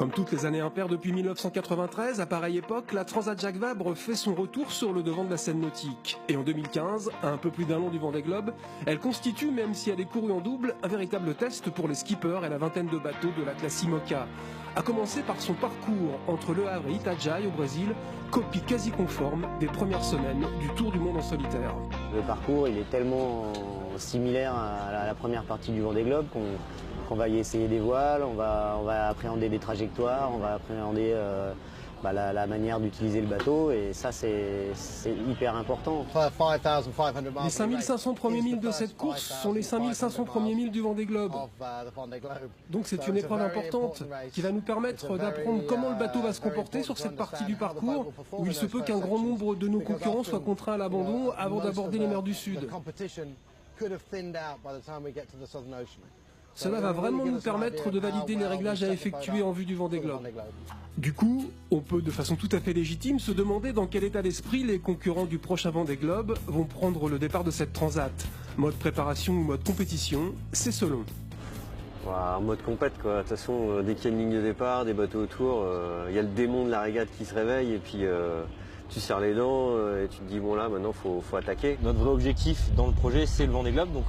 Comme toutes les années impaires depuis 1993, à pareille époque, la Transat Jacques Vabre fait son retour sur le devant de la scène nautique. Et en 2015, à un peu plus d'un an du Vendée Globe, elle constitue, même si elle est courue en double, un véritable test pour les skippers et la vingtaine de bateaux de la classe IMOCA. À commencer par son parcours entre Le Havre et Itajaí au Brésil, copie quasi conforme des premières semaines du Tour du monde en solitaire. Le parcours, il est tellement similaire à la première partie du Vendée Globe qu'on va y essayer des voiles, on va appréhender des trajectoires, on va appréhender la manière d'utiliser le bateau, et ça c'est hyper important. Les 5500 premiers milles de cette course sont les 5500 premiers milles du Vendée Globe. Donc c'est une épreuve importante qui va nous permettre d'apprendre comment le bateau va se comporter sur cette partie du parcours où il se peut qu'un grand nombre de nos concurrents soient contraints à l'abandon avant d'aborder les mers du Sud. Cela va vraiment nous permettre de valider les réglages à effectuer en vue du Vendée Globe. Du coup, on peut de façon tout à fait légitime se demander dans quel état d'esprit les concurrents du prochain Vendée Globe vont prendre le départ de cette transat. Mode préparation ou mode compétition, c'est selon. En mode compète quoi, de toute façon dès qu'il y a une ligne de départ, des bateaux autour, il y a le démon de la régate qui se réveille et puis tu serres les dents et tu te dis bon là maintenant faut attaquer. Notre vrai objectif dans le projet c'est le Vendée Globe, donc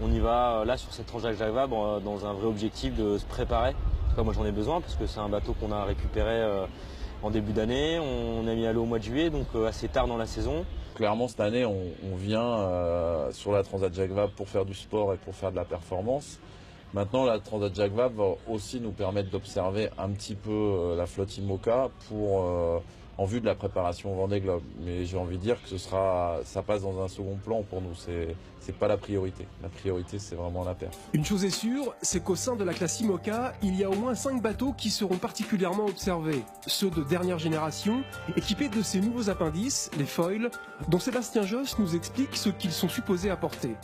on y va là sur cette Transat Jacques Vabre dans un vrai objectif de se préparer. En tout cas, moi j'en ai besoin parce que c'est un bateau qu'on a récupéré en début d'année. On a mis à l'eau au mois de juillet, donc assez tard dans la saison. Clairement cette année on vient sur la Transat Jacques Vabre pour faire du sport et pour faire de la performance. Maintenant la Transat Jacques Vabre va aussi nous permettre d'observer un petit peu la flotte IMOCA en vue de la préparation au Vendée Globe. Mais j'ai envie de dire que ça passe dans un second plan pour nous, c'est pas la priorité. La priorité c'est vraiment la perf. Une chose est sûre, c'est qu'au sein de la classe IMOCA, il y a au moins 5 bateaux qui seront particulièrement observés. Ceux de dernière génération, équipés de ces nouveaux appendices, les foils, dont Sébastien Josse nous explique ce qu'ils sont supposés apporter.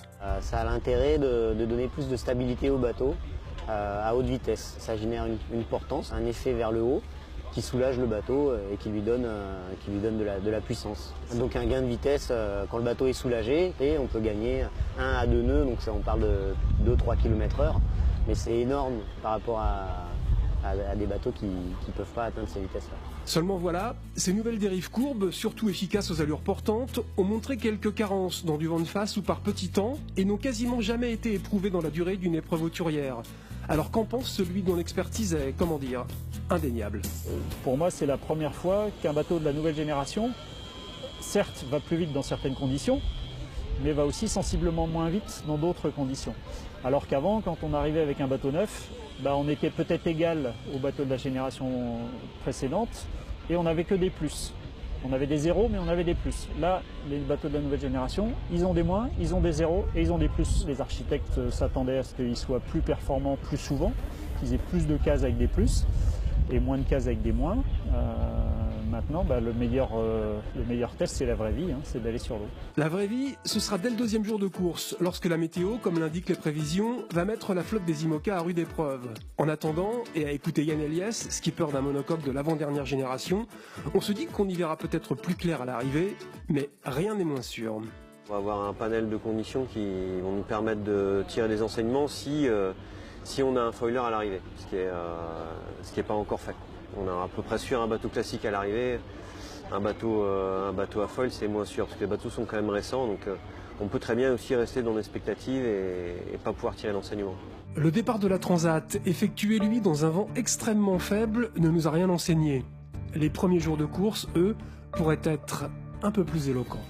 Ça a l'intérêt de donner plus de stabilité au bateau à haute vitesse. Ça génère une portance, un effet vers le haut, qui soulage le bateau et qui lui donne de la puissance. Donc un gain de vitesse quand le bateau est soulagé, et on peut gagner 1 à 2 nœuds, donc ça, on parle de 2-3 km/h, mais c'est énorme par rapport à des bateaux qui ne peuvent pas atteindre ces vitesses-là. Seulement voilà, ces nouvelles dérives courbes, surtout efficaces aux allures portantes, ont montré quelques carences dans du vent de face ou par petits temps et n'ont quasiment jamais été éprouvées dans la durée d'une épreuve hauturière. Alors qu'en pense celui dont l'expertise est, comment dire, indéniable? Pour moi, c'est la première fois qu'un bateau de la nouvelle génération, certes, va plus vite dans certaines conditions, mais va aussi sensiblement moins vite dans d'autres conditions. Alors qu'avant, quand on arrivait avec un bateau neuf, on était peut-être égal au bateau de la génération précédente et on n'avait que des plus. On avait des zéros, mais on avait des plus. Là, les bateaux de la nouvelle génération, ils ont des moins, ils ont des zéros et ils ont des plus. Les architectes s'attendaient à ce qu'ils soient plus performants plus souvent, qu'ils aient plus de cases avec des plus et moins de cases avec des moins. Maintenant, le meilleur test, c'est la vraie vie, c'est d'aller sur l'eau. La vraie vie, ce sera dès le 2e jour de course, lorsque la météo, comme l'indiquent les prévisions, va mettre la flotte des IMOCA à rude épreuve. En attendant, et à écouter Yann Eliès, skipper d'un monocoque de l'avant-dernière génération, on se dit qu'on y verra peut-être plus clair à l'arrivée, mais rien n'est moins sûr. On va avoir un panel de conditions qui vont nous permettre de tirer des enseignements si on a un foiler à l'arrivée, ce qui est pas encore fait. On est à peu près sûr un bateau classique à l'arrivée, un bateau à foil c'est moins sûr, parce que les bateaux sont quand même récents, donc on peut très bien aussi rester dans l'expectative et pas pouvoir tirer l'enseignement. Le départ de la Transat, effectué lui dans un vent extrêmement faible, ne nous a rien enseigné. Les premiers jours de course, eux, pourraient être un peu plus éloquents.